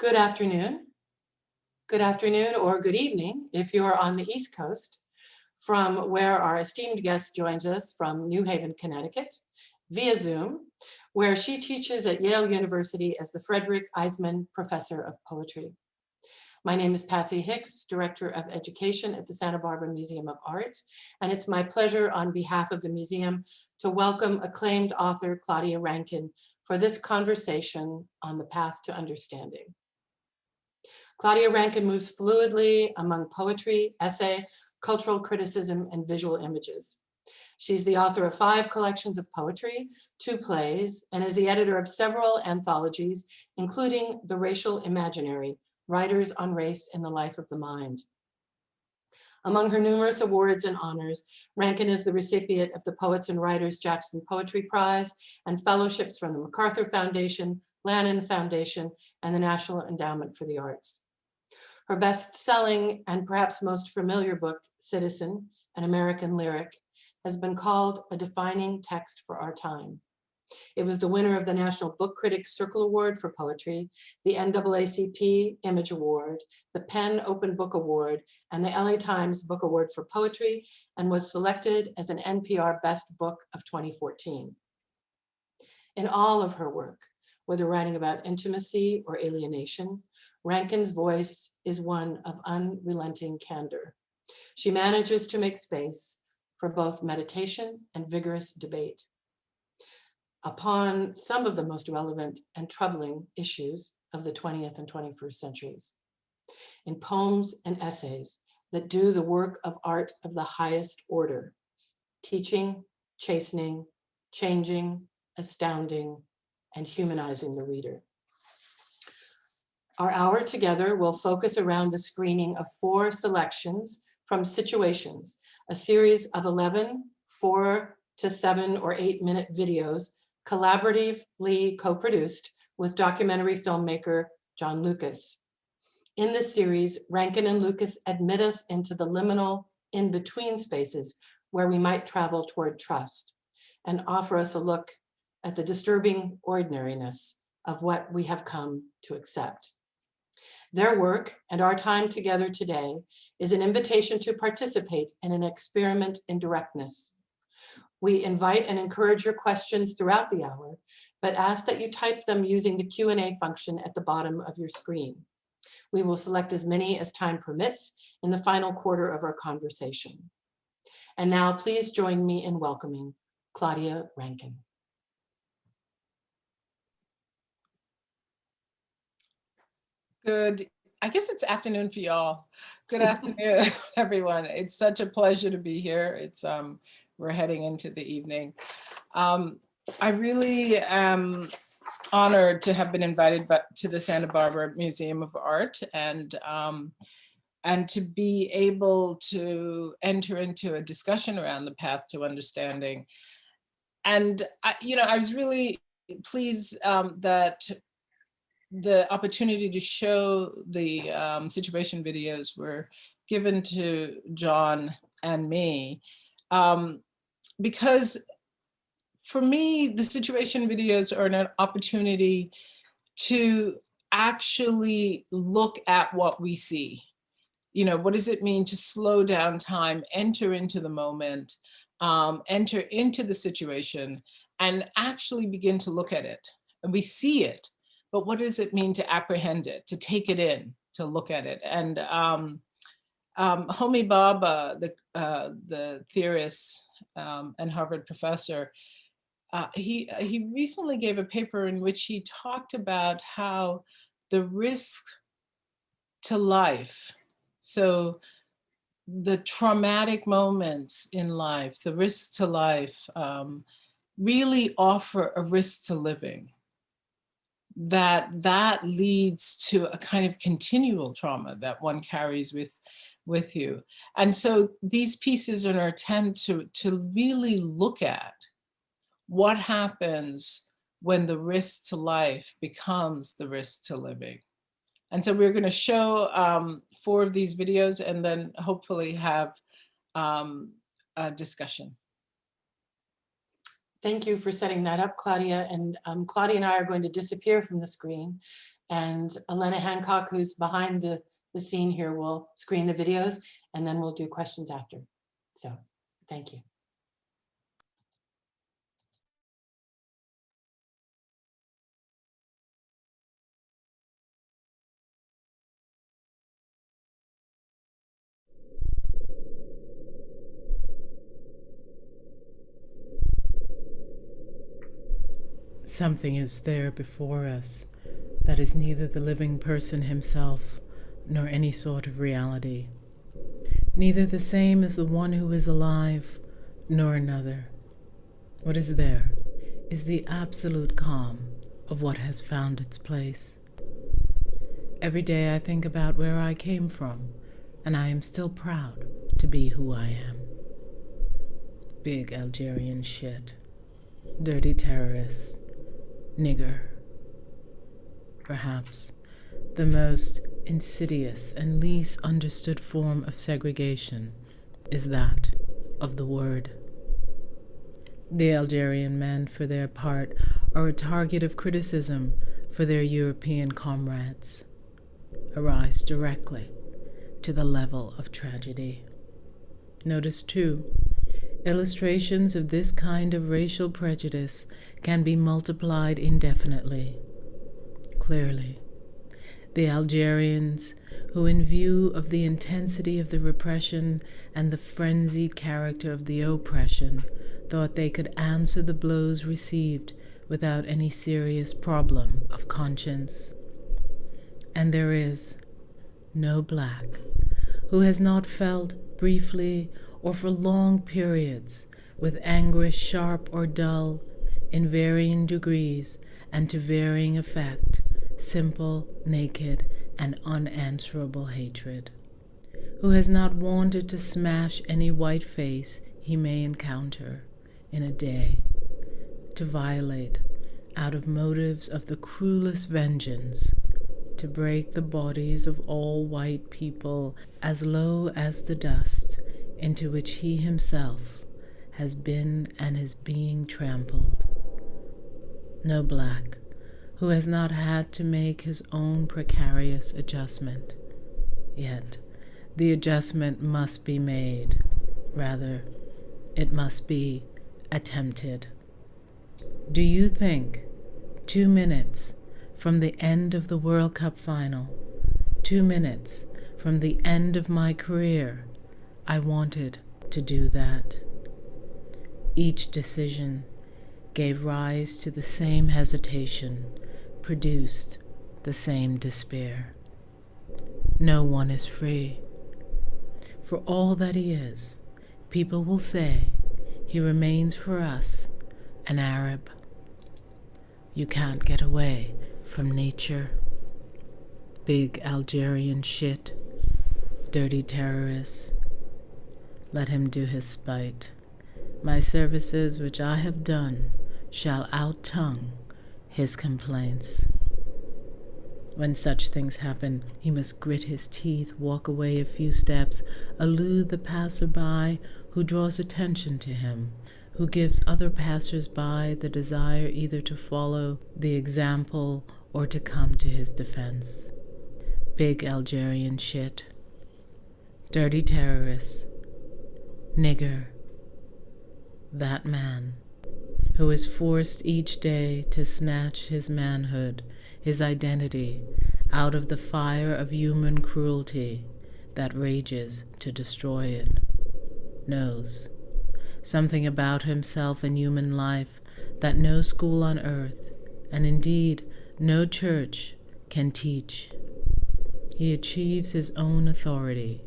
Good afternoon. Good afternoon or good evening if you're on the East Coast, from where our esteemed guest joins us from New Haven, Connecticut, via Zoom, where she teaches at Yale University as the Frederick Eisman Professor of Poetry. My name is Patsy Hicks, Director of Education at the Santa Barbara Museum of Art, and it's my pleasure on behalf of the museum to welcome acclaimed author Claudia Rankine for this conversation on the path to understanding. Claudia Rankine moves fluidly among poetry, essay, cultural criticism, and visual images. She's the author of 5 collections of poetry, 2 plays, and is the editor of several anthologies, including The Racial Imaginary, Writers on Race in the Life of the Mind. Among her numerous awards and honors, Rankine is the recipient of the Poets and Writers Jackson Poetry Prize and fellowships from the MacArthur Foundation, Lannan Foundation, and the National Endowment for the Arts. Her best-selling and perhaps most familiar book, Citizen, An American Lyric, has been called a defining text for our time. It was the winner of the National Book Critics Circle Award for Poetry, the NAACP Image Award, the PEN Open Book Award, and the LA Times Book Award for Poetry, and was selected as an NPR Best Book of 2014. In all of her work, whether writing about intimacy or alienation, Rankine's voice is one of unrelenting candor. She manages to make space for both meditation and vigorous debate upon some of the most relevant and troubling issues of the 20th and 21st centuries. In poems and essays that do the work of art of the highest order, teaching, chastening, changing, astounding, and humanizing the reader. Our hour together will focus around the screening of 4 selections from Situations, a series of 11 4 to 7 or 8 minute videos collaboratively co-produced with documentary filmmaker John Lucas. In this series, Rankine and Lucas admit us into the liminal in-between spaces where we might travel toward trust and offer us a look at the disturbing ordinariness of what we have come to accept. Their work and our time together today is an invitation to participate in an experiment in directness. We invite and encourage your questions throughout the hour, but ask that you type them using the Q&A function at the bottom of your screen. We will select as many as time permits in the final quarter of our conversation. And now please join me in welcoming Claudia Rankine. Good, I guess it's afternoon for y'all. Good afternoon, everyone. It's such a pleasure to be here. It's we're heading into the evening. I really am honored to have been invited to the Santa Barbara Museum of Art and to be able to enter into a discussion around the path to understanding. And I was really pleased that the opportunity to show the situation videos were given to John and me, because for me, the situation videos are an opportunity to actually look at what we see. What does it mean to slow down time, enter into the moment, enter into the situation, and actually begin to look at it. And we see it, but what does it mean to apprehend it, to take it in, to look at it? And Homi Bhabha, the theorist and Harvard professor, he recently gave a paper in which he talked about how the risk to life, so the traumatic moments in life, the risk to life, really offer a risk to living. That leads to a kind of continual trauma that one carries with you. And so these pieces are an attempt to really look at what happens when the risk to life becomes the risk to living. And so we're going to show 4 of these videos and then hopefully have a discussion. Thank you for setting that up, Claudia. And Claudia and I are going to disappear from the screen. And Elena Hancock, who's behind the scene here, will screen the videos, and then we'll do questions after. So thank you. Something is there before us that is neither the living person himself nor any sort of reality, neither the same as the one who is alive nor another. What is there is the absolute calm of what has found its place. Every day I think about where I came from, and I am still proud to be who I am. Big Algerian shit, dirty terrorists, nigger. Perhaps the most insidious and least understood form of segregation is that of the word. The Algerian men, for their part, are a target of criticism for their European comrades, a rise directly to the level of tragedy. Notice, too, illustrations of this kind of racial prejudice can be multiplied indefinitely. Clearly, the Algerians, who in view of the intensity of the repression and the frenzied character of the oppression, thought they could answer the blows received without any serious problem of conscience. And there is no black who has not felt briefly or for long periods with anguish sharp or dull in varying degrees and to varying effect, simple, naked, and unanswerable hatred, who has not wanted to smash any white face he may encounter in a day, to violate, out of motives of the cruelest vengeance, to break the bodies of all white people as low as the dust into which he himself has been and is being trampled. No black who has not had to make his own precarious adjustment. Yet the adjustment must be made. Rather, it must be attempted. Do you think 2 minutes from the end of the World Cup final, 2 minutes from the end of my career, I wanted to do that? Each decision gave rise to the same hesitation, produced the same despair. No one is free. For all that he is, people will say he remains for us an Arab. You can't get away from nature. Big Algerian shit, dirty terrorists. Let him do his spite. My services which I have done shall out-tongue his complaints. When such things happen, he must grit his teeth, walk away a few steps, elude the passer-by who draws attention to him, who gives other passers-by the desire either to follow the example or to come to his defense. Big Algerian shit, dirty terrorists, nigger, that man who is forced each day to snatch his manhood, his identity, out of the fire of human cruelty that rages to destroy it, knows something about himself and human life that no school on earth, and indeed no church, can teach. He achieves his own authority,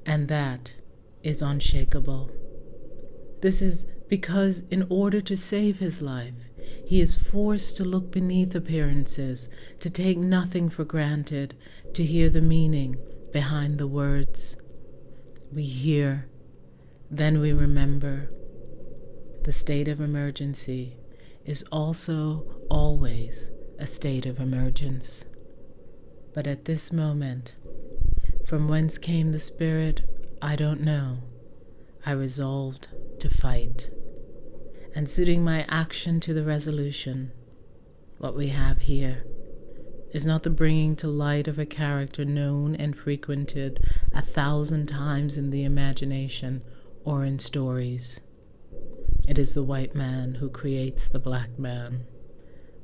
and that is unshakable. This is because in order to save his life, he is forced to look beneath appearances, to take nothing for granted, to hear the meaning behind the words. We hear, then we remember. The state of emergency is also always a state of emergence. But at this moment, from whence came the spirit, I don't know. I resolved to fight, and suiting my action to the resolution, what we have here is not the bringing to light of a character known and frequented 1,000 times in the imagination or in stories. It is the white man who creates the black man,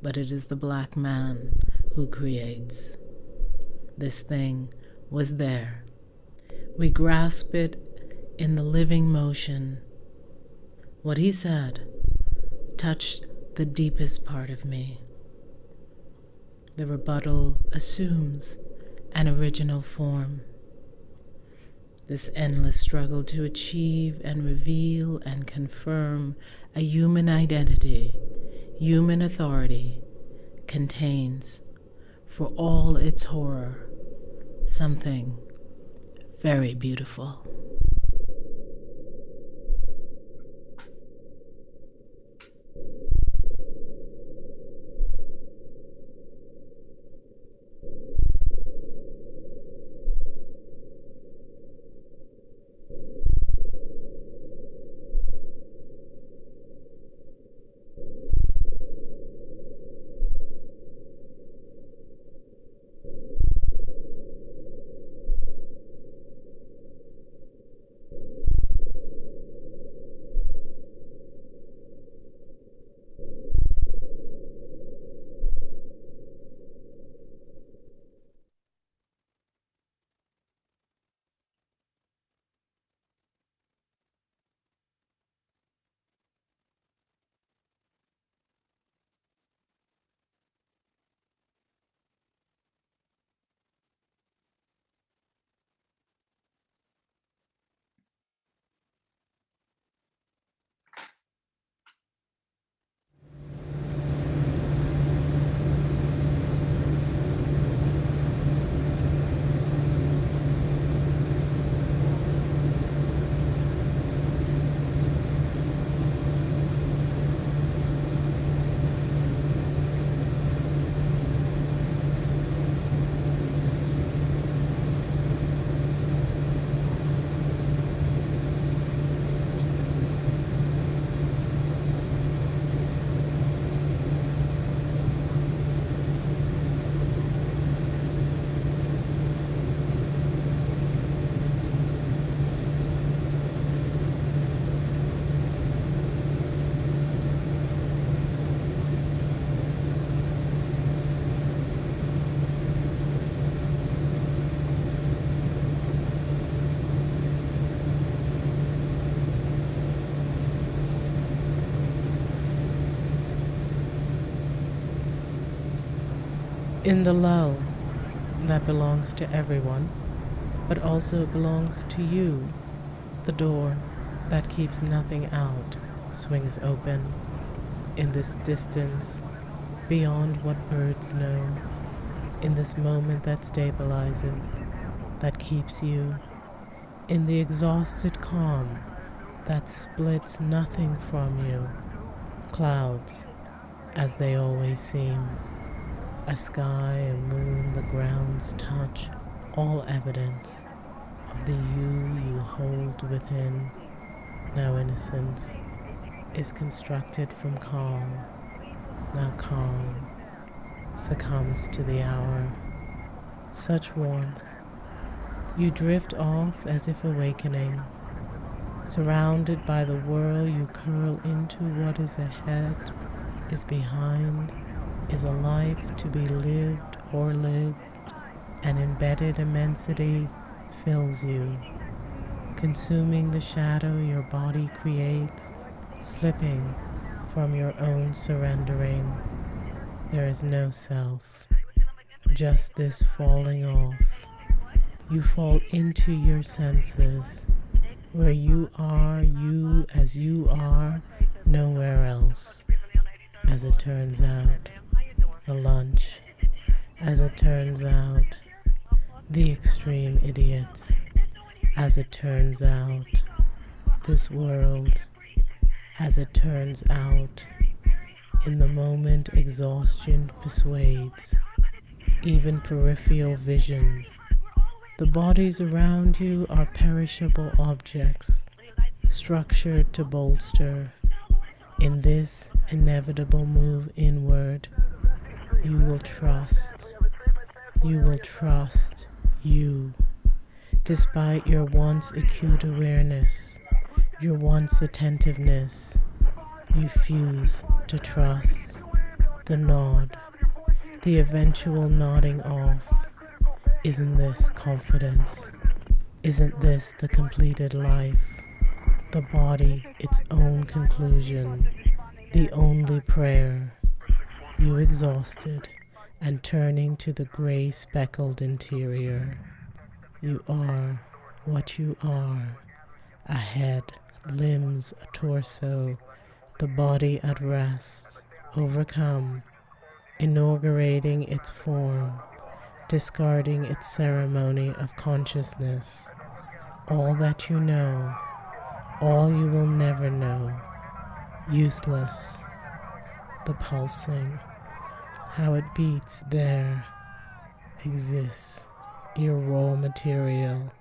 but it is the black man who creates. This thing was there. We grasp it in the living motion. What he said touched the deepest part of me. The rebuttal assumes an original form. This endless struggle to achieve and reveal and confirm a human identity, human authority, contains, for all its horror, something very beautiful. In the lull that belongs to everyone, but also belongs to you, the door that keeps nothing out swings open. In this distance, beyond what birds know, in this moment that stabilizes, that keeps you, in the exhausted calm that splits nothing from you, clouds, as they always seem, a sky, a moon, the ground's touch, all evidence of the you hold within. Now innocence is constructed from calm. Now calm succumbs to the hour. Such warmth, you drift off as if awakening. Surrounded by the whirl, you curl into what is ahead, is behind, is a life to be lived or lived. An embedded immensity fills you, consuming the shadow your body creates, slipping from your own surrendering. There is no self, just this falling off. You fall into your senses, where you are you as you are, nowhere else. As it turns out, the lunch. As it turns out, the extreme idiots. As it turns out, this world. As it turns out, in the moment exhaustion persuades, even peripheral vision. The bodies around you are perishable objects, structured to bolster. In this inevitable move inward, you will trust You will trust you, despite your once acute awareness, your once attentiveness. You fuse to trust. The nod, the eventual nodding off. Isn't this confidence? Isn't this the completed life? The body, its own conclusion, the only prayer. You exhausted and turning to the gray speckled interior. You are what you are. A head, limbs, a torso, the body at rest, overcome, inaugurating its form, discarding its ceremony of consciousness. All that you know, all you will never know, useless. The pulsing, how it beats there, exists, your raw material,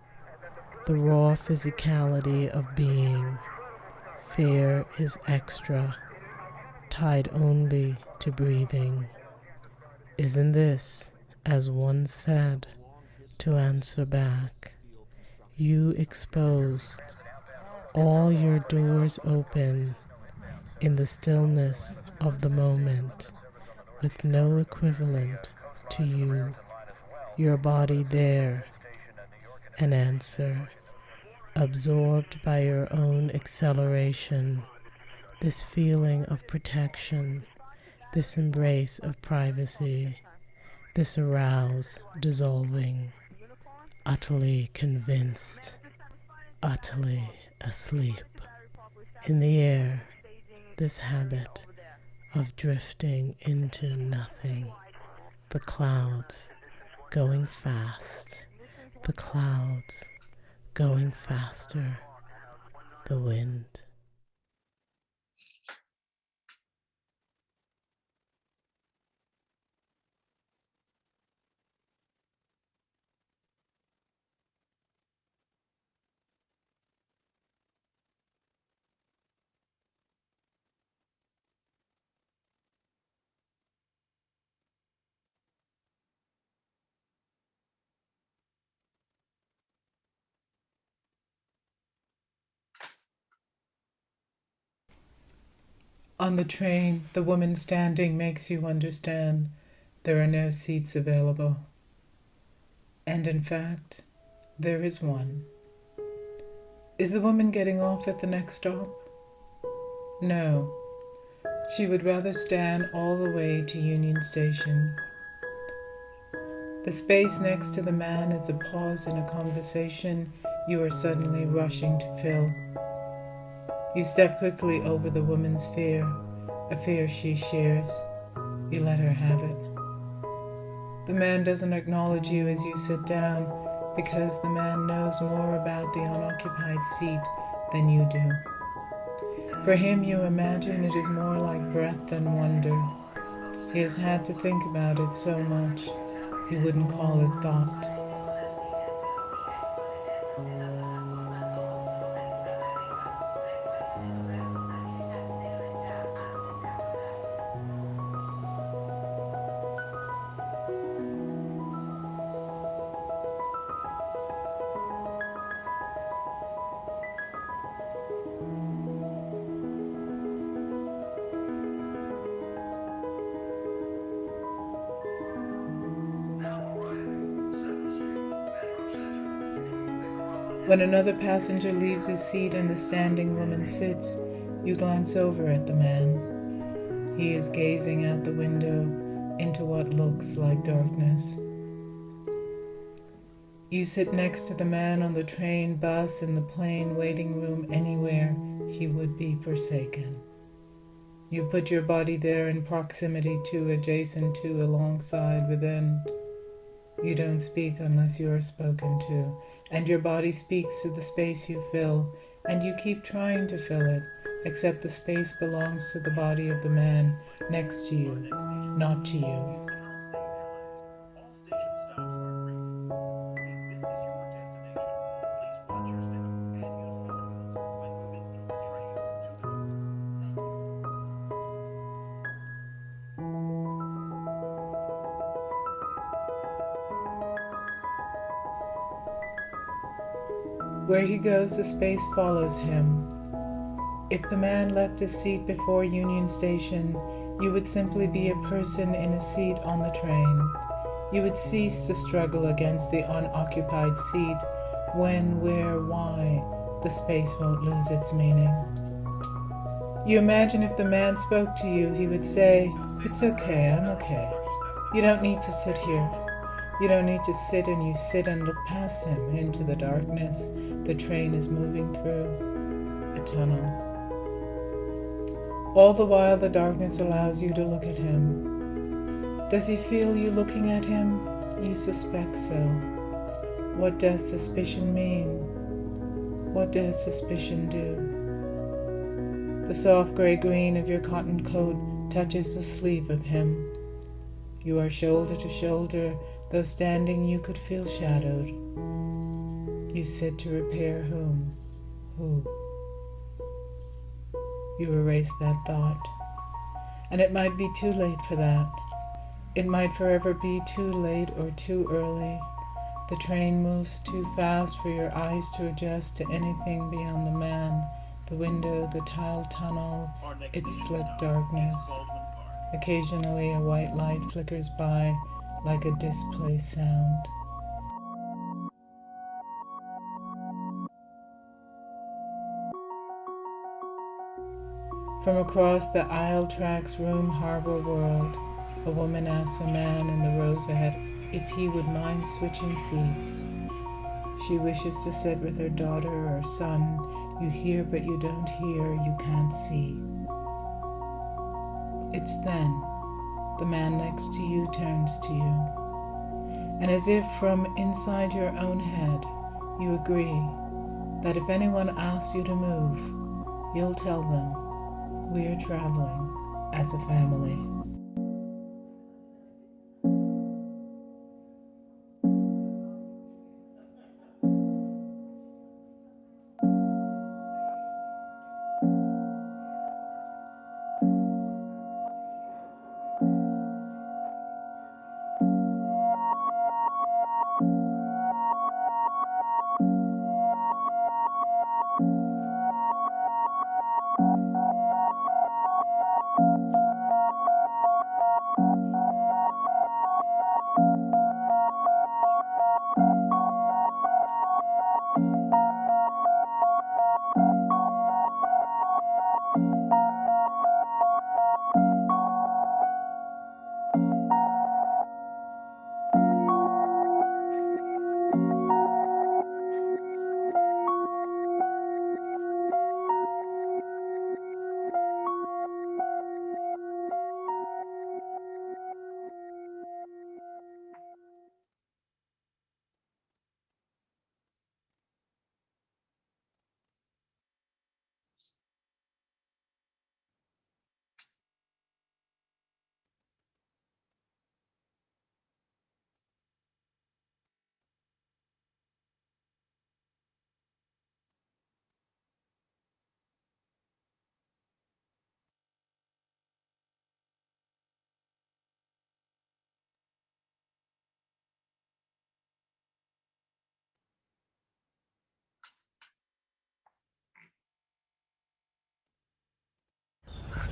the raw physicality of being. Fear is extra, tied only to breathing. Isn't this, as one said, to answer back, you exposed, all your doors open, in the stillness of the moment, with no equivalent to you, your body there, an answer, absorbed by your own acceleration, this feeling of protection, this embrace of privacy, this arouse dissolving, utterly convinced, utterly asleep. In the air, this habit of drifting into nothing, the clouds going fast, the clouds going faster, the wind. On the train, the woman standing makes you understand there are no seats available. And in fact, there is one. Is the woman getting off at the next stop? No. She would rather stand all the way to Union Station. The space next to the man is a pause in a conversation you are suddenly rushing to fill. You step quickly over the woman's fear, a fear she shares. You let her have it. The man doesn't acknowledge you as you sit down because the man knows more about the unoccupied seat than you do. For him, you imagine it is more like breath than wonder. He has had to think about it so much, he wouldn't call it thought. When another passenger leaves his seat and the standing woman sits, you glance over at the man. He is gazing out the window into what looks like darkness. You sit next to the man on the train, bus, in the plane, waiting room, anywhere he would be forsaken. You put your body there in proximity to, adjacent to, alongside, within. You don't speak unless you are spoken to, and your body speaks to the space you fill, and you keep trying to fill it, except the space belongs to the body of the man next to you, not to you. Where he goes, the space follows him. If the man left his seat before Union Station, you would simply be a person in a seat on the train. You would cease to struggle against the unoccupied seat. When, where, why, the space won't lose its meaning. You imagine if the man spoke to you, he would say, "It's okay, I'm okay. You don't need to sit here." You don't need to sit, and you sit and look past him into the darkness the train is moving through, a tunnel. All the while the darkness allows you to look at him. Does he feel you looking at him? You suspect so. What does suspicion mean? What does suspicion do? The soft gray-green of your cotton coat touches the sleeve of him. You are shoulder to shoulder, though standing you could feel shadowed. You sit to repair whom? Who? You erase that thought. And it might be too late for that. It might forever be too late or too early. The train moves too fast for your eyes to adjust to anything beyond the man, the window, the tiled tunnel, its slit darkness. Occasionally a white light flickers by like a displaced sound. From across the aisle tracks room harbor world, a woman asks a man in the rows ahead if he would mind switching seats. She wishes to sit with her daughter or son. You hear but you don't hear, you can't see. It's then the man next to you turns to you, and as if from inside your own head, you agree that if anyone asks you to move, you'll tell them, "We're traveling as a family."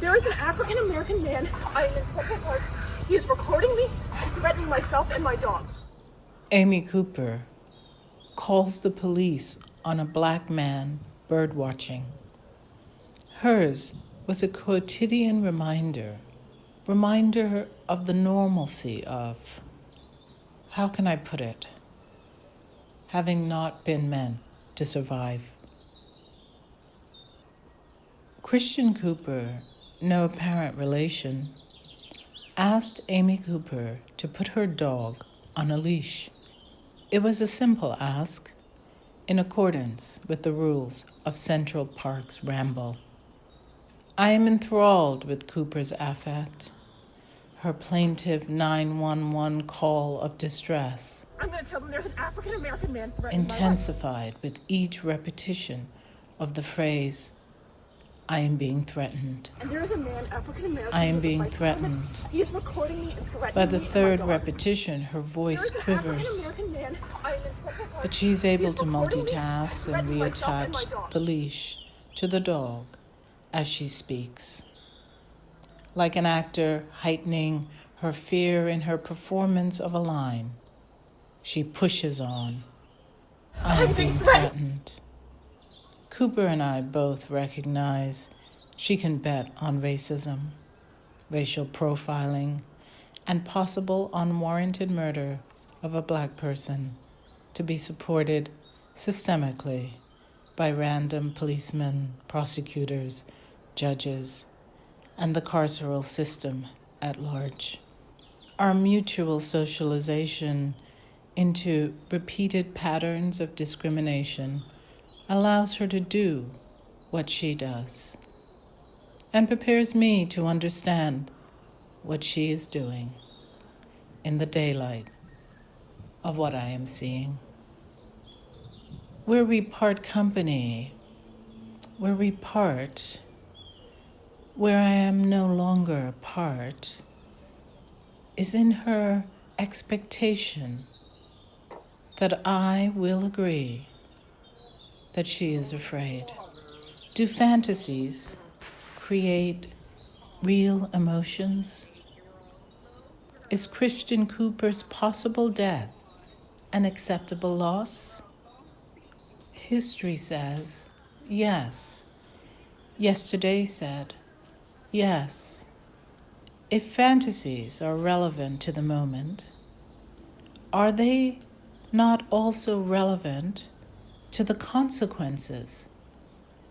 There is an African American man. I am in Central Park. He is recording me and threatening myself and my dog. Amy Cooper calls the police on a black man birdwatching. Hers was a quotidian reminder of the normalcy of, how can I put it, having not been meant to survive. Christian Cooper, no apparent relation, asked Amy Cooper to put her dog on a leash. It was a simple ask, in accordance with the rules of Central Park's ramble. I am enthralled with Cooper's affect, her plaintive 911 call of distress, I'm going to tell them there's an African American man threatening intensified with each repetition of the phrase, I am being threatened. And there is a man, African American. I am who is a being vice threatened. president. He is recording me and threatening By the me and my third dog. repetition, her voice There is an quivers, African American man. I am in Central Park. but she's He able is to recording me multitask and threatening myself and my reattach dog. the leash to the dog as she speaks. Like an actor heightening her fear in her performance of a line, she pushes on. I am being threatened. Cooper and I both recognize she can bet on racism, racial profiling, and possible unwarranted murder of a Black person to be supported systemically by random policemen, prosecutors, judges, and the carceral system at large. Our mutual socialization into repeated patterns of discrimination allows her to do what she does and prepares me to understand what she is doing in the daylight of what I am seeing. Where we part company, where we part, where I am no longer a part, is in her expectation that I will agree that she is afraid. Do fantasies create real emotions? Is Christian Cooper's possible death an acceptable loss? History says yes. Yesterday said yes. If fantasies are relevant to the moment, are they not also relevant to the consequences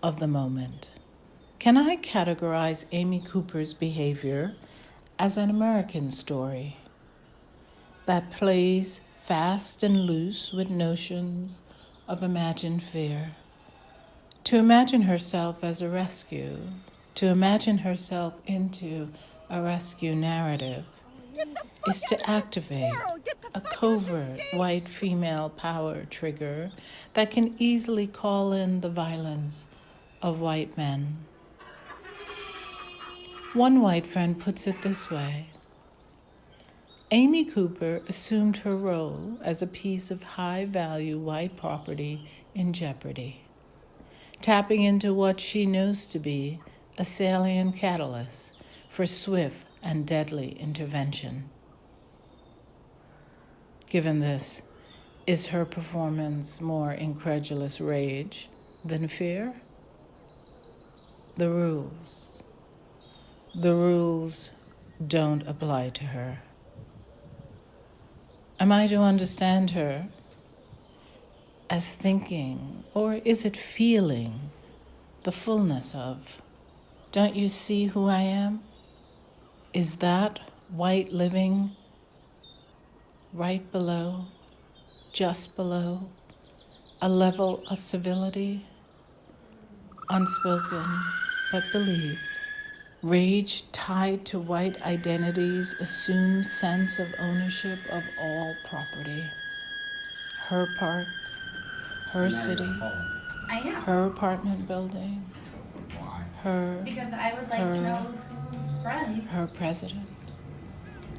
of the moment? Can I categorize Amy Cooper's behavior as an American story that plays fast and loose with notions of imagined fear? To imagine herself as a rescue, to imagine herself into a rescue narrative, is to activate a covert white female power trigger that can easily call in the violence of white men. One white friend puts it this way: Amy Cooper assumed her role as a piece of high-value white property in jeopardy, tapping into what she knows to be a salient catalyst for swift and deadly intervention. Given this, is her performance more incredulous rage than fear? The rules don't apply to her. Am I to understand her as thinking, or is it feeling, the fullness of, don't you see who I am? Is that white living right below, just below, a level of civility, unspoken but believed? Rage tied to white identities assumes sense of ownership of all property. Her park, her city, her apartment building, because I would like to know who's friends her president,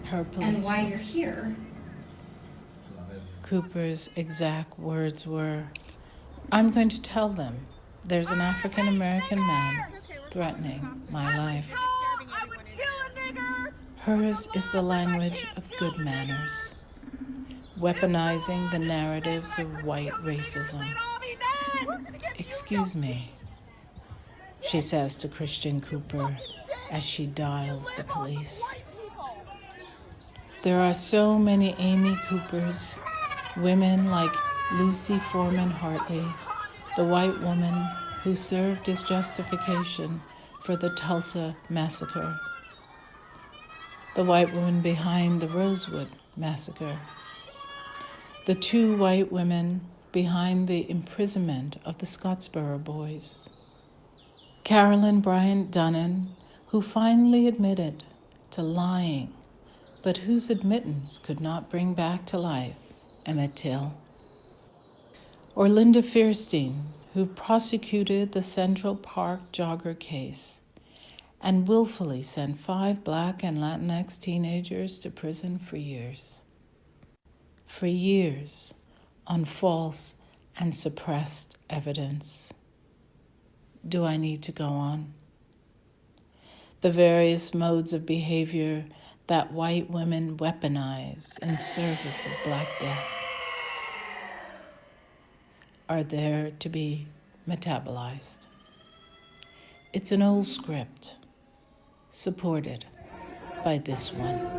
her police and why you're force. here. Cooper's exact words were, I'm going to tell them there's an African American man threatening my life. Hers is the language of good manners, weaponizing the narratives of white racism. Excuse me, she says to Christian Cooper as she dials the police. There are so many Amy Coopers, women like Lucy Foreman Hartley, the white woman who served as justification for the Tulsa massacre, the white woman behind the Rosewood massacre, the two white women behind the imprisonment of the Scottsboro boys, Carolyn Bryant Dunnan, who finally admitted to lying, but whose admittance could not bring back to life Emmett Till. Or Linda Fierstein, who prosecuted the Central Park jogger case and willfully sent 5 Black and Latinx teenagers to prison for years. For years, on false and suppressed evidence. Do I need to go on? The various modes of behavior that white women weaponize in service of Black death are there to be metabolized. It's an old script, supported by this one.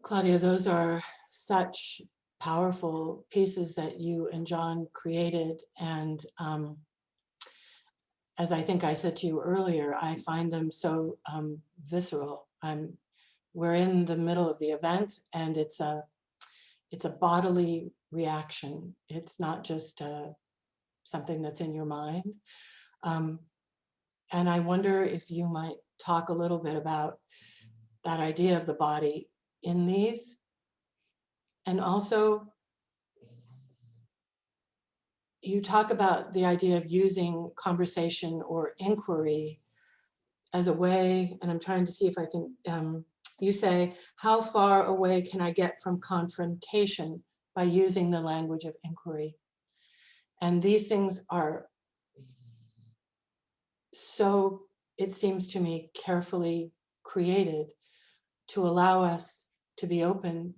Claudia, those are such powerful pieces that you and John created. And as I think I said to you earlier, I find them so visceral. We're in the middle of the event, and it's a bodily reaction. It's not just something that's in your mind. And I wonder if you might talk a little bit about that idea of the body in these. And also, you talk about the idea of using conversation or inquiry as a way, and I'm trying to see if I can, you say, how far away can I get from confrontation by using the language of inquiry? And these things are so, it seems to me, carefully created to allow us to be open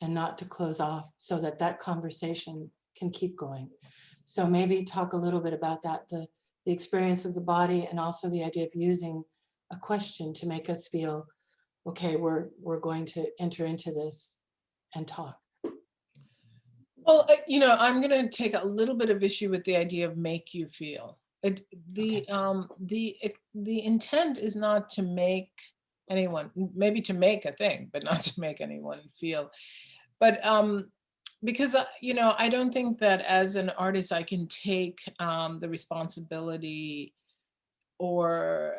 and not to close off, so that that conversation can keep going. So maybe talk a little bit about that, the experience of the body, and also the idea of using a question to make us feel, okay, we're going to enter into this and talk. Well, I'm going to take a little bit of issue with the idea of make you feel. The intent is not to make anyone, maybe to make a thing, but not to make anyone feel. But because, I don't think that as an artist, I can take the responsibility or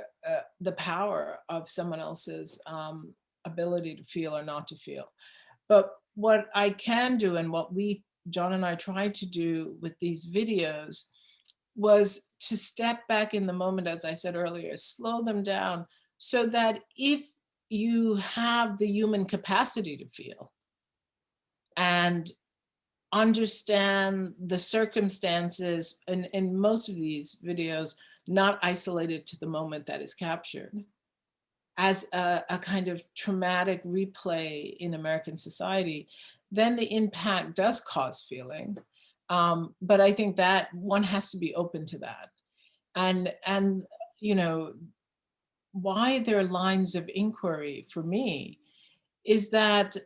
the power of someone else's ability to feel or not to feel. But what I can do, and what John and I tried to do with these videos, was to step back in the moment, as I said earlier, slow them down, so that if you have the human capacity to feel and understand the circumstances, and in most of these videos, not isolated to the moment that is captured, as a kind of traumatic replay in American society, then the impact does cause feeling. But I think that one has to be open to that. And why there are lines of inquiry for me is that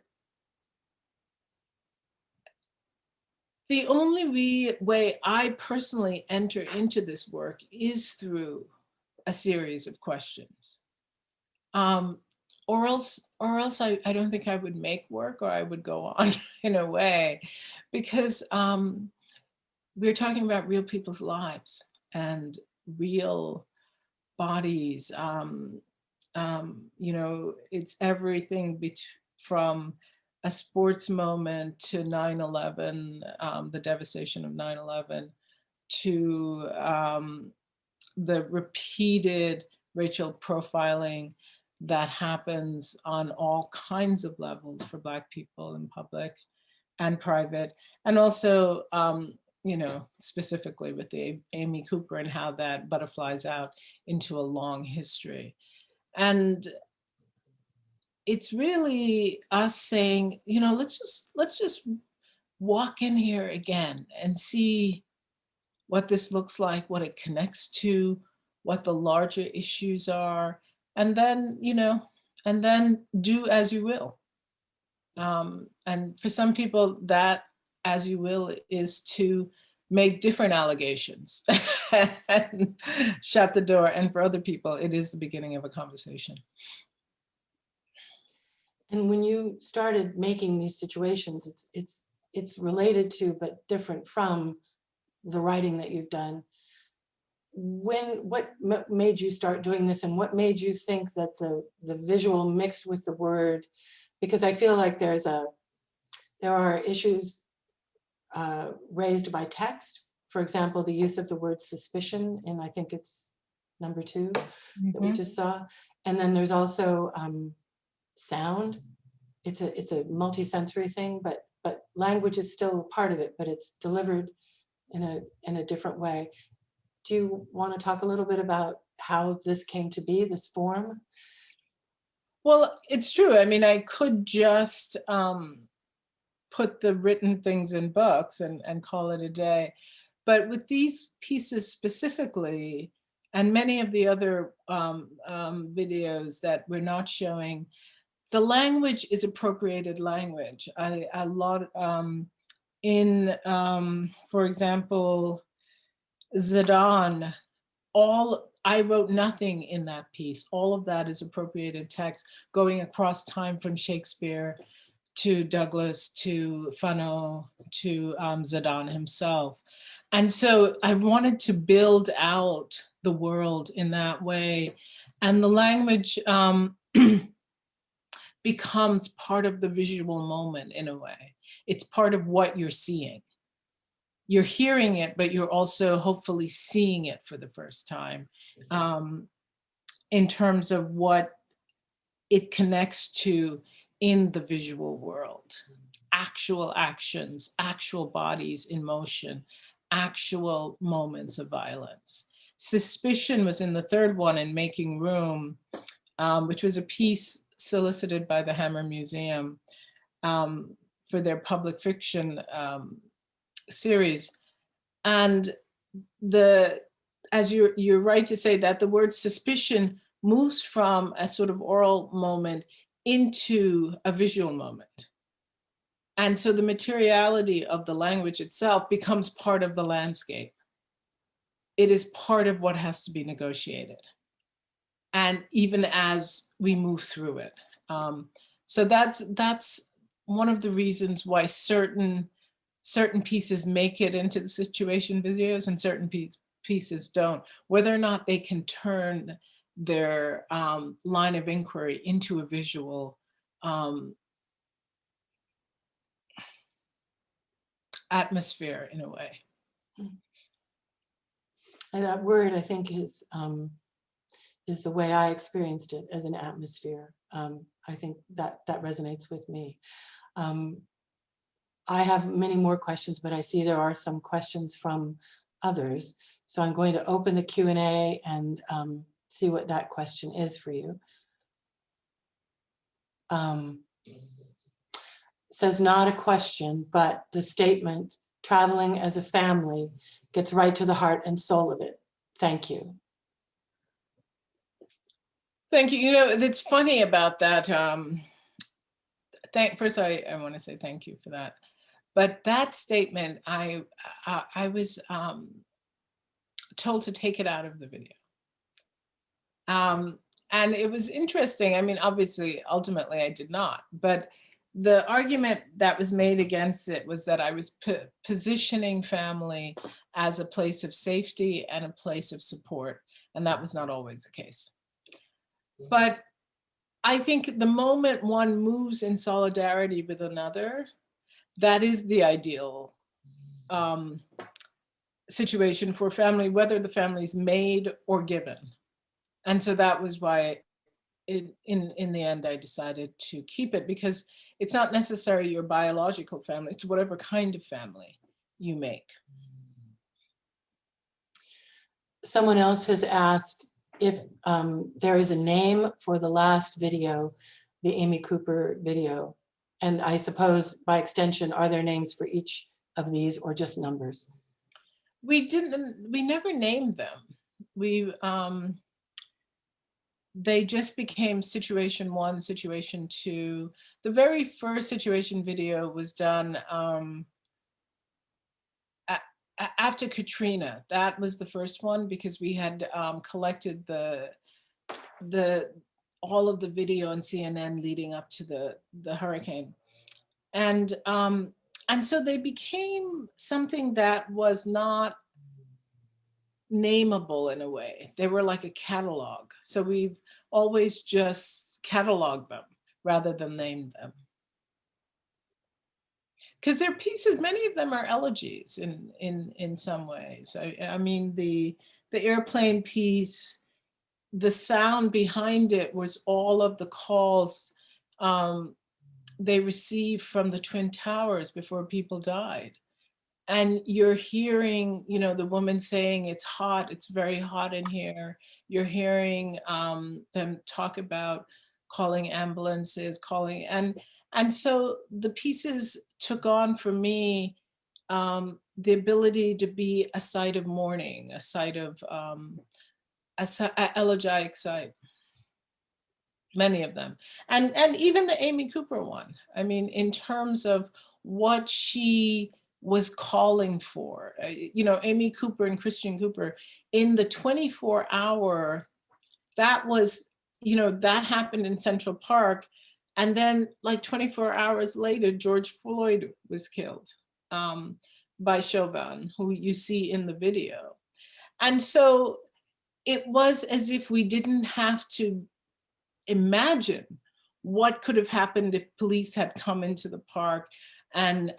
the only way I personally enter into this work is through a series of questions. Or else I don't think I would make work, or I would go on in a way, because we're talking about real people's lives and real bodies. It's everything from a sports moment to 9/11, the devastation of 9/11, to the repeated racial profiling that happens on all kinds of levels for Black people in public and private, and also, specifically with the Amy Cooper and how that butterflies out into a long history. And it's really us saying, let's just walk in here again and see what this looks like, what it connects to, what the larger issues are, and then, you know, and then do as you will. And for some people, that as you will is to make different allegations and shut the door. And for other people, it is the beginning of a conversation. And when you started making these situations, it's related to, but different from the writing that you've done. What made you start doing this, and what made you think that the visual mixed with the word? Because I feel like there are issues raised by text. For example, the use of the word suspicion, and I think it's number 2 that we just saw. And then there's also sound. It's a multi-sensory thing, but language is still part of it, but it's delivered in a different way. Do you want to talk a little bit about how this came to be, this form? Well, it's true. I mean, I could just put the written things in books and call it a day. But with these pieces specifically, and many of the other videos that we're not showing, the language is appropriated language. A lot for example, Zidane, I wrote nothing in that piece. All of that is appropriated text going across time from Shakespeare to Douglas, to Fanon, to Zidane himself. And so I wanted to build out the world in that way. And the language becomes part of the visual moment in a way. It's part of what you're seeing. You're hearing it, but you're also hopefully seeing it for the first time in terms of what it connects to in the visual world. Actual actions, actual bodies in motion, actual moments of violence. Suspicion was in the third one, in Making Room, which was a piece solicited by the Hammer Museum for their public fiction series. And as you're right to say that the word suspicion moves from a sort of oral moment into a visual moment. And so the materiality of the language itself becomes part of the landscape. It is part of what has to be negotiated. And even as we move through it. So that's one of the reasons why certain pieces make it into the situation videos and certain pieces don't. Whether or not they can turn their line of inquiry into a visual atmosphere in a way. And that word, I think, is the way I experienced it, as an atmosphere. I think that resonates with me. I have many more questions, but I see there are some questions from others. So I'm going to open the Q&A and see what that question is for you. Says not a question, but the statement, traveling as a family, gets right to the heart and soul of it. Thank you. Thank you. You know, it's funny about that. First, I want to say thank you for that. But that statement, I was told to take it out of the video. And it was interesting. I mean, obviously, ultimately, I did not. But the argument that was made against it was that I was positioning family as a place of safety and a place of support. And that was not always the case. But I think the moment one moves in solidarity with another, that is the ideal situation for family, whether the family is made or given. And so that was why in the end, I decided to keep it, because it's not necessarily your biological family, it's whatever kind of family you make. Someone else has asked if there is a name for the last video, the Amy Cooper video. And I suppose by extension, are there names for each of these or just numbers? We never named them. they just became situation 1, situation 2. The very first situation video was done after Katrina. That was the first one, because we had collected all of the video on CNN leading up to the hurricane. And so they became something that was not nameable in a way. They were like a catalog. So we've always just cataloged them rather than named them. Because they're pieces, many of them are elegies in some ways. I mean, the airplane piece, the sound behind it was all of the calls they received from the Twin Towers before people died. And you're hearing, you know, the woman saying, it's hot, it's very hot in here. You're hearing them talk about calling ambulances, and so the pieces took on for me the ability to be a site of mourning, a site of, a elegiac site. Many of them. And even the Amy Cooper one. I mean, in terms of what she was calling for, you know, Amy Cooper and Christian Cooper in the 24-hour, that was, you know, that happened in Central Park. And then like 24 hours later, George Floyd was killed by Chauvin, who you see in the video. And so it was as if we didn't have to imagine what could have happened if police had come into the park and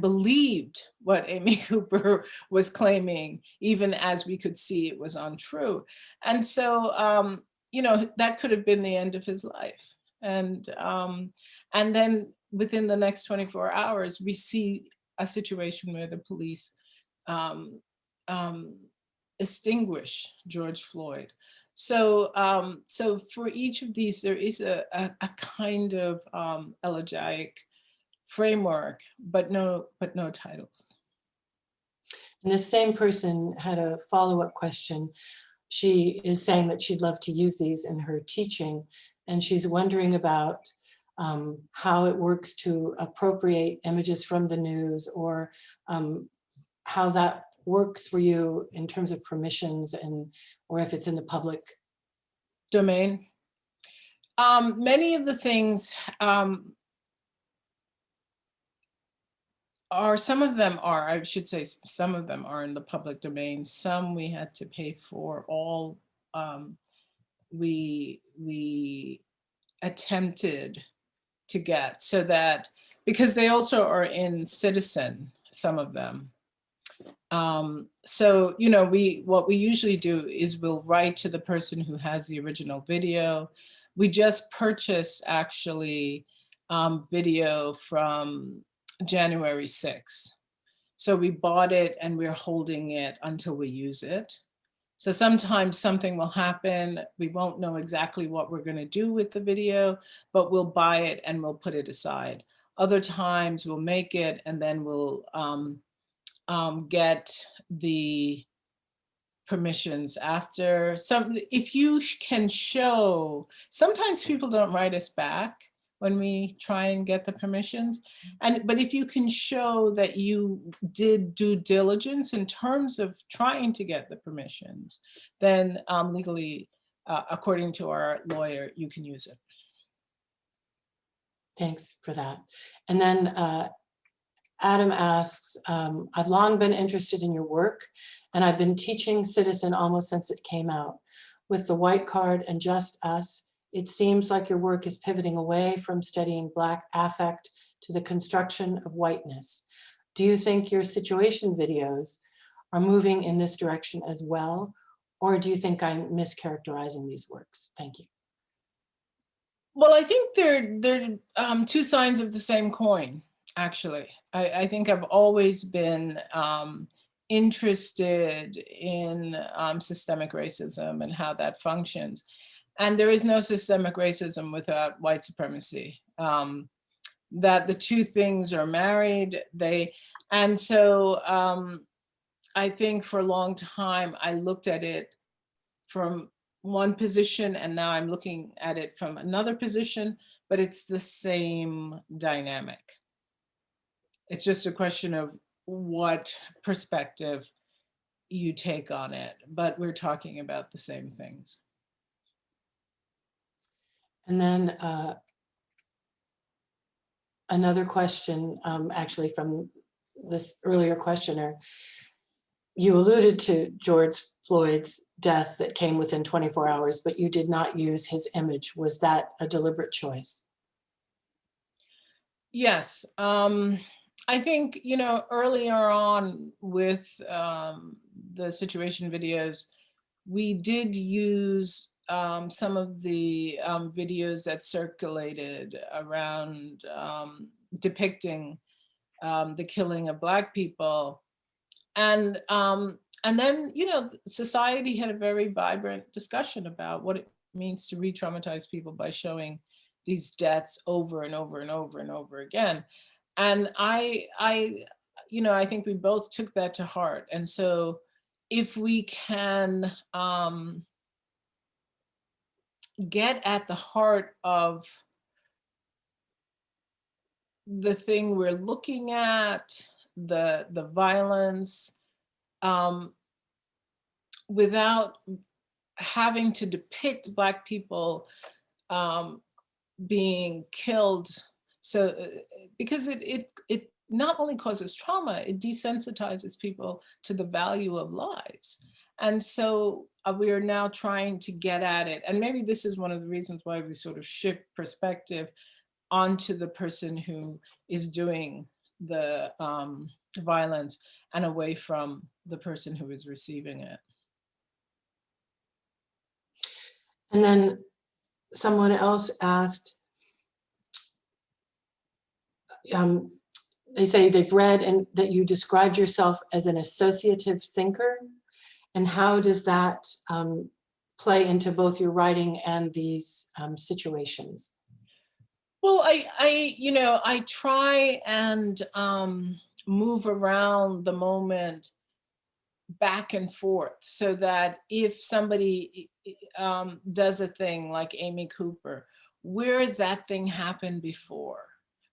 believed what Amy Cooper was claiming, even as we could see it was untrue. And so, you know, that could have been the end of his life. And then within the next 24 hours, we see a situation where the police extinguish George Floyd. So, so for each of these, there is a kind of elegiac framework, but no titles. And the same person had a follow-up question. She is saying that she'd love to use these in her teaching, and she's wondering about how it works to appropriate images from the news, or how that works for you in terms of permissions, and or if it's in the public domain. Many of the things some of them are, I should say, some of them are in the public domain. Some we had to pay for. All we attempted to get, so that, because they also are in Citizen, some of them. So, you know, what we usually do is we'll write to the person who has the original video. We just purchased actually video from January 6th. So we bought it and we're holding it until we use it. So sometimes something will happen. We won't know exactly what we're going to do with the video, but we'll buy it and we'll put it aside. Other times we'll make it and then we'll get the permissions after. If you can show, sometimes people don't write us back when we try and get the permissions, but if you can show that you did due diligence in terms of trying to get the permissions, then legally, according to our lawyer, you can use it. Thanks for that. And then Adam asks, I've long been interested in your work, and I've been teaching Citizen almost since it came out. With the white card and Just Us, it seems like your work is pivoting away from studying Black affect to the construction of whiteness. Do you think your situation videos are moving in this direction as well? Or do you think I'm mischaracterizing these works? Thank you. Well, I think they're two sides of the same coin, actually. I think I've always been interested in systemic racism and how that functions. And there is no systemic racism without white supremacy. That the two things are married. And so I think for a long time, I looked at it from one position, and now I'm looking at it from another position, but it's the same dynamic. It's just a question of what perspective you take on it, but we're talking about the same things. And then another question, actually from this earlier questioner, you alluded to George Floyd's death that came within 24 hours, but you did not use his image. Was that a deliberate choice? Yes. I think, you know, earlier on with the situation videos, we did use some of the videos that circulated around depicting the killing of Black people. And then, you know, society had a very vibrant discussion about what it means to re-traumatize people by showing these deaths over and over and over and over again. And I you know, I think we both took that to heart. And so if we can get at the heart of the thing we're looking at, the violence, without having to depict Black people being killed. So, because it not only causes trauma, it desensitizes people to the value of lives. And so we are now trying to get at it. And maybe this is one of the reasons why we sort of shift perspective onto the person who is doing the violence and away from the person who is receiving it. And then someone else asked, they say they've read and that you described yourself as an associative thinker. And how does that play into both your writing and these situations? Well, you know, I try and move around the moment back and forth, so that if somebody does a thing like Amy Cooper, where has that thing happened before?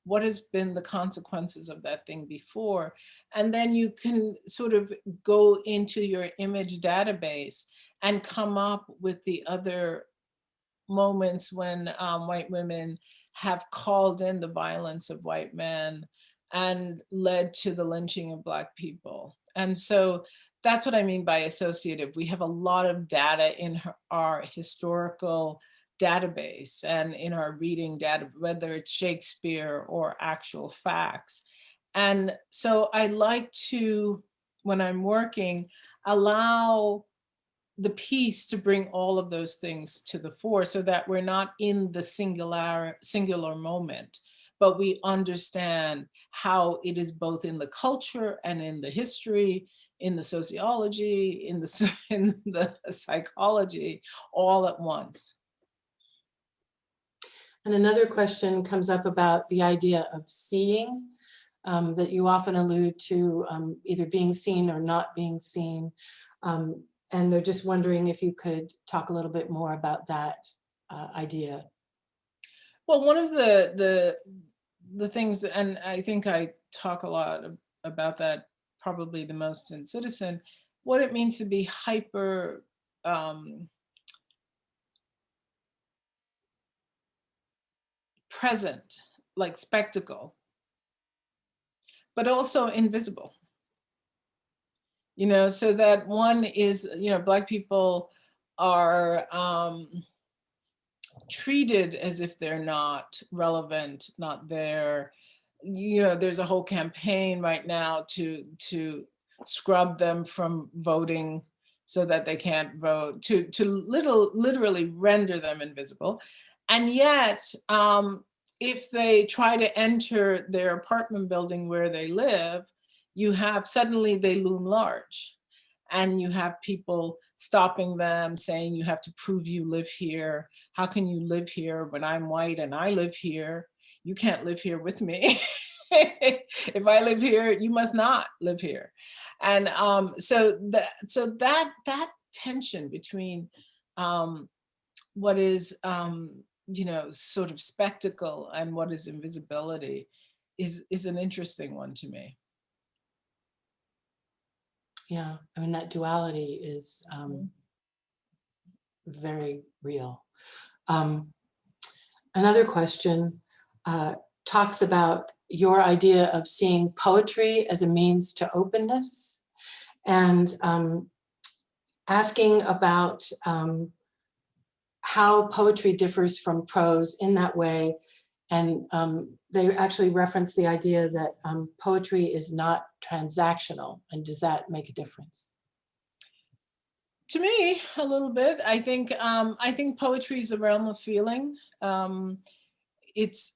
What has been the consequences of that thing before? And then you can sort of go into your image database and come up with the other moments when white women have called in the violence of white men and led to the lynching of Black people. And so that's what I mean by associative. We have a lot of data in our historical database and in our reading data, whether it's Shakespeare or actual facts. And so I like to, when I'm working, allow the piece to bring all of those things to the fore, so that we're not in the singular moment, but we understand how it is both in the culture and in the history, in the sociology, in the psychology, all at once. And another question comes up about the idea of seeing, that you often allude to either being seen or not being seen. And they're just wondering if you could talk a little bit more about that idea. Well, one of the things, and I think I talk a lot about that probably the most in Citizen, what it means to be hyper present, like spectacle, but also invisible. You know, so that one is, you know, Black people are treated as if they're not relevant, not there. You know, there's a whole campaign right now to scrub them from voting so that they can't vote, to literally render them invisible. And yet, if they try to enter their apartment building where they live, you have, suddenly they loom large. And you have people stopping them, saying, you have to prove you live here. How can you live here when I'm white and I live here? You can't live here with me. If I live here, you must not live here. And so that tension between what is, you know, sort of spectacle and what is invisibility is an interesting one to me. Yeah, I mean, that duality is very real. Another question talks about your idea of seeing poetry as a means to openness, and asking about how poetry differs from prose in that way. And they actually reference the idea that poetry is not transactional. And does that make a difference? To me, a little bit. I think poetry is a realm of feeling. It's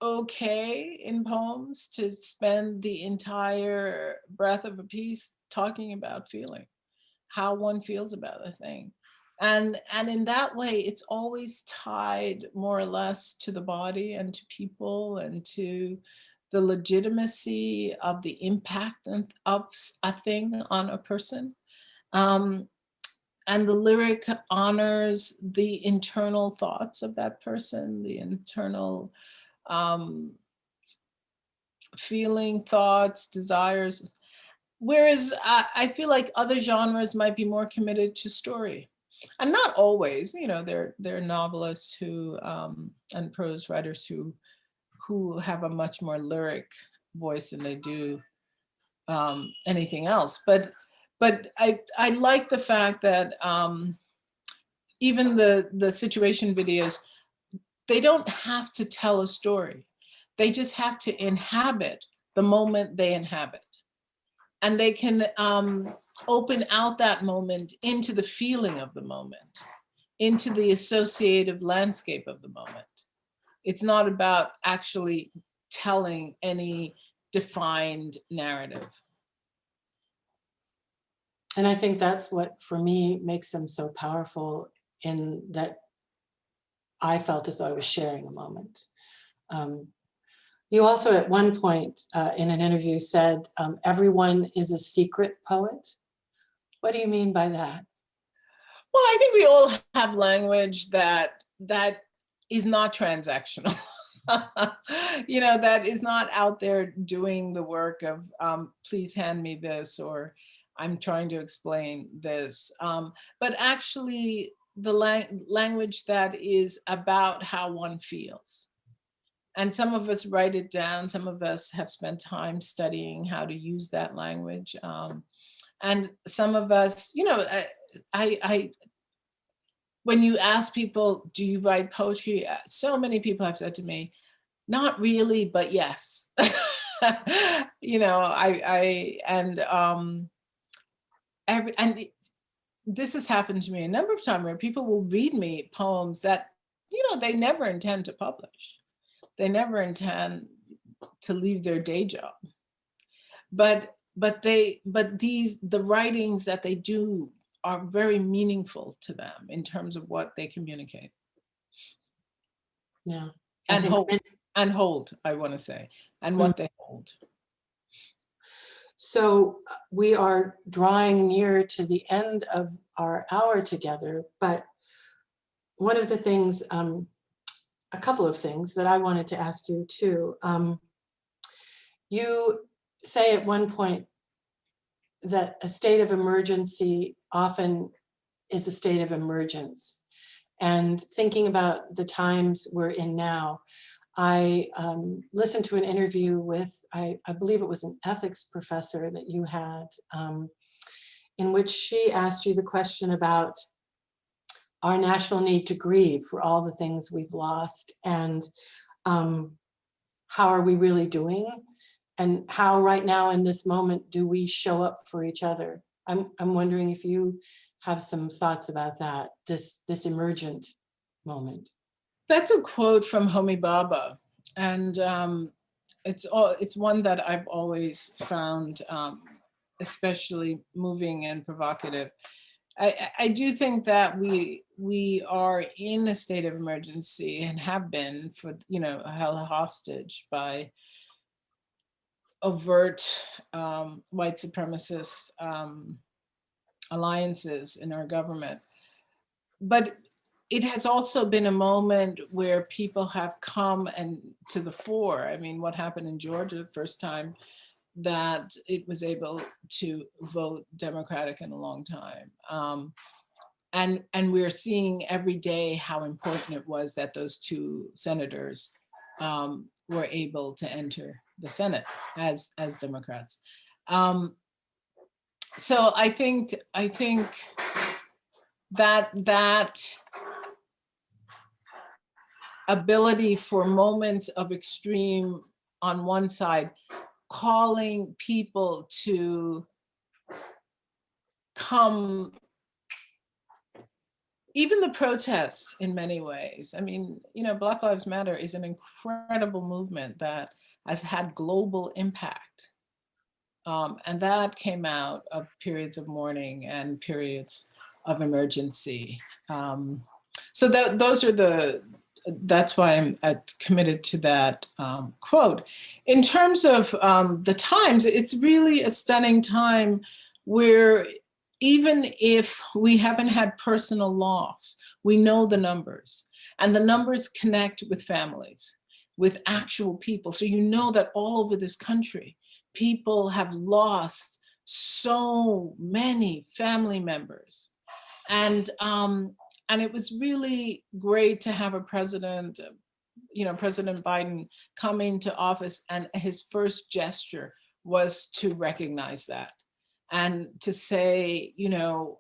okay in poems to spend the entire breadth of a piece talking about feeling, how one feels about a thing. And in that way, it's always tied more or less to the body and to people and to the legitimacy of the impact of a thing on a person. And the lyric honors the internal thoughts of that person, the internal feeling, thoughts, desires. Whereas I feel like other genres might be more committed to story. And not always, you know, there are novelists who, and prose writers who have a much more lyric voice than they do anything else. But I like the fact that even the situation videos, they don't have to tell a story. They just have to inhabit the moment they inhabit. And they can open out that moment into the feeling of the moment, into the associative landscape of the moment. It's not about actually telling any defined narrative. And I think that's what, for me, makes them so powerful, in that I felt as though I was sharing a moment. You also at one point in an interview said, everyone is a secret poet. What do you mean by that? Well, I think we all have language that is not transactional. You know, that is not out there doing the work of please hand me this, or I'm trying to explain this. But actually the language that is about how one feels. And some of us write it down. Some of us have spent time studying how to use that language. And some of us, you know, when you ask people, do you write poetry? So many people have said to me, not really, but yes. You know, and this has happened to me a number of times, where people will read me poems that, you know, they never intend to publish. They never intend to leave their day job. But the writings that they do are very meaningful to them in terms of what they communicate. Yeah. And hold, I want to say, and what they hold. So we are drawing near to the end of our hour together, but one of the things, a couple of things that I wanted to ask you too. You say at one point that a state of emergency often is a state of emergence. And thinking about the times we're in now, I listened to an interview with, I believe it was an ethics professor that you had, in which she asked you the question about our national need to grieve for all the things we've lost, and how are we really doing, and how right now in this moment do we show up for each other. I'm wondering if you have some thoughts about that, this emergent moment. That's a quote from Homi Bhabha, and it's one that I've always found especially moving and provocative. I do think that we are in a state of emergency, and have been for, you know, held hostage by overt white supremacist alliances in our government. but it has also been a moment where people have come and to the fore. I mean, what happened in Georgia the first time that it was able to vote Democratic in a long time. And we're seeing every day how important it was that those two senators were able to enter the Senate as Democrats. So I think that ability for moments of extreme on one side, calling people to come, even the protests in many ways. I mean, you know, Black Lives Matter is an incredible movement that has had global impact. And that came out of periods of mourning and periods of emergency. So those are that's why I'm committed to that quote. In terms of the times, it's really a stunning time where even if we haven't had personal loss, we know the numbers, and the numbers connect with families, with actual people. So you know that all over this country, people have lost so many family members. And it was really great to have a president, you know, President Biden come into office, and his first gesture was to recognize that and to say, you know,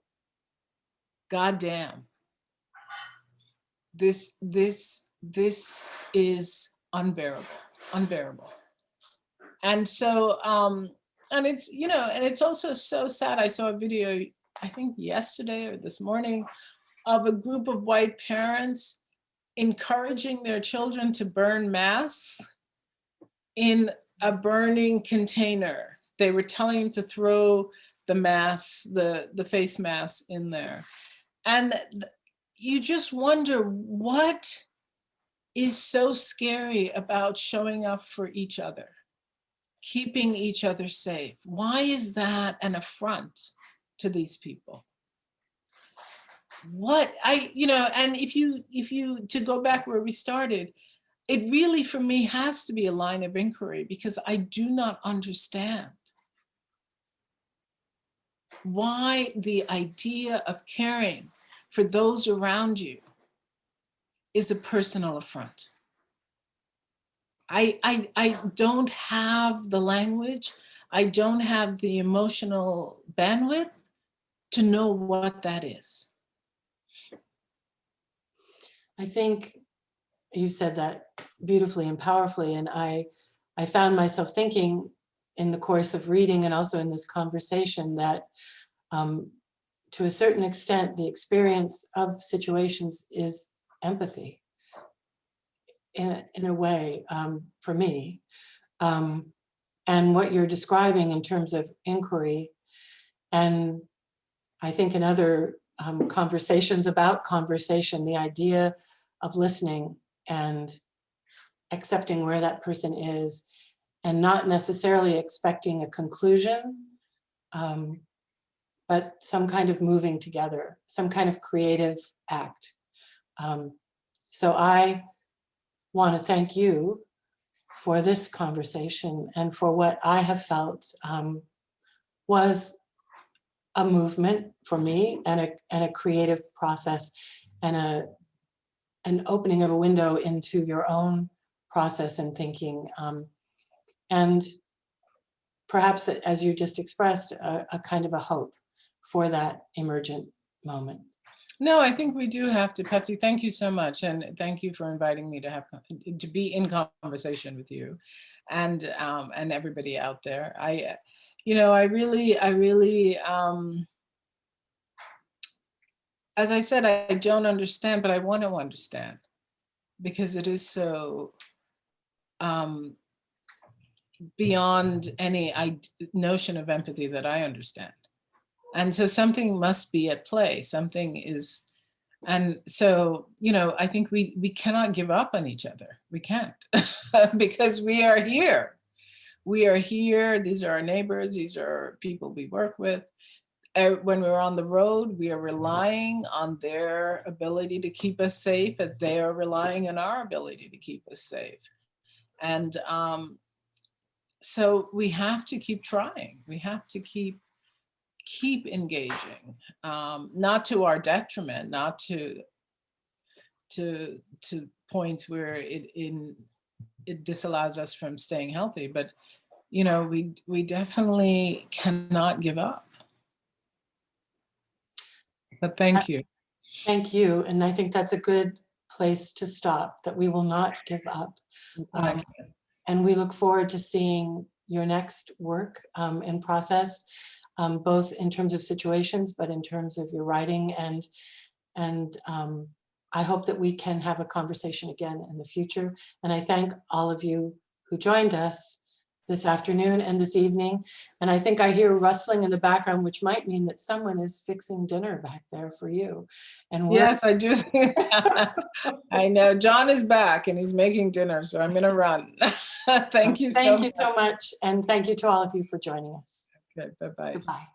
goddamn, this is unbearable. And so, and it's, you know, and it's also so sad. I saw a video, I think yesterday or this morning, of a group of white parents encouraging their children to burn masks in a burning container. They were telling them to throw the masks, the face masks in there. And you just wonder, what is so scary about showing up for each other, keeping each other safe? Why is that an affront to these people? You know, and if you to go back where we started, it really for me has to be a line of inquiry, because I do not understand why the idea of caring for those around you is a personal affront. I don't have the language, I don't have the emotional bandwidth to know what that is. I think you said that beautifully and powerfully, and I found myself thinking in the course of reading and also in this conversation that to a certain extent, the experience of situations is empathy in a way for me. And what you're describing in terms of inquiry, and I think in other conversations about conversation, the idea of listening and accepting where that person is and not necessarily expecting a conclusion, but some kind of moving together, some kind of creative act. So I want to thank you for this conversation and for what I have felt was a movement for me and a creative process and an opening of a window into your own process and thinking. And perhaps, as you just expressed, a kind of a hope for that emergent moment. No, I think we do have to, Patsy, thank you so much. And thank you for inviting me to be in conversation with you and everybody out there. I really, as I said, I don't understand, but I want to understand, because it is so beyond any notion of empathy that I understand. And so something must be at play, something is, and so, I think we cannot give up on each other. We can't, because we are here. We are here, these are our neighbors, these are people we work with. when we're on the road, we are relying on their ability to keep us safe as they are relying on our ability to keep us safe. And so we have to keep trying. We have to keep engaging, not to our detriment, not to points where it disallows us from staying healthy, but you know, we definitely cannot give up. But thank you. Thank you. And I think that's a good place to stop, that we will not give up. And we look forward to seeing your next work in process, both in terms of situations, but in terms of your writing. And I hope that we can have a conversation again in the future. And I thank all of you who joined us this afternoon and this evening. And I think I hear rustling in the background, which might mean that someone is fixing dinner back there for you. And yes, I do. I know John is back and he's making dinner, so I'm gonna run. Thank you. Thank you so much. And thank you to all of you for joining us. Okay, bye-bye. Goodbye.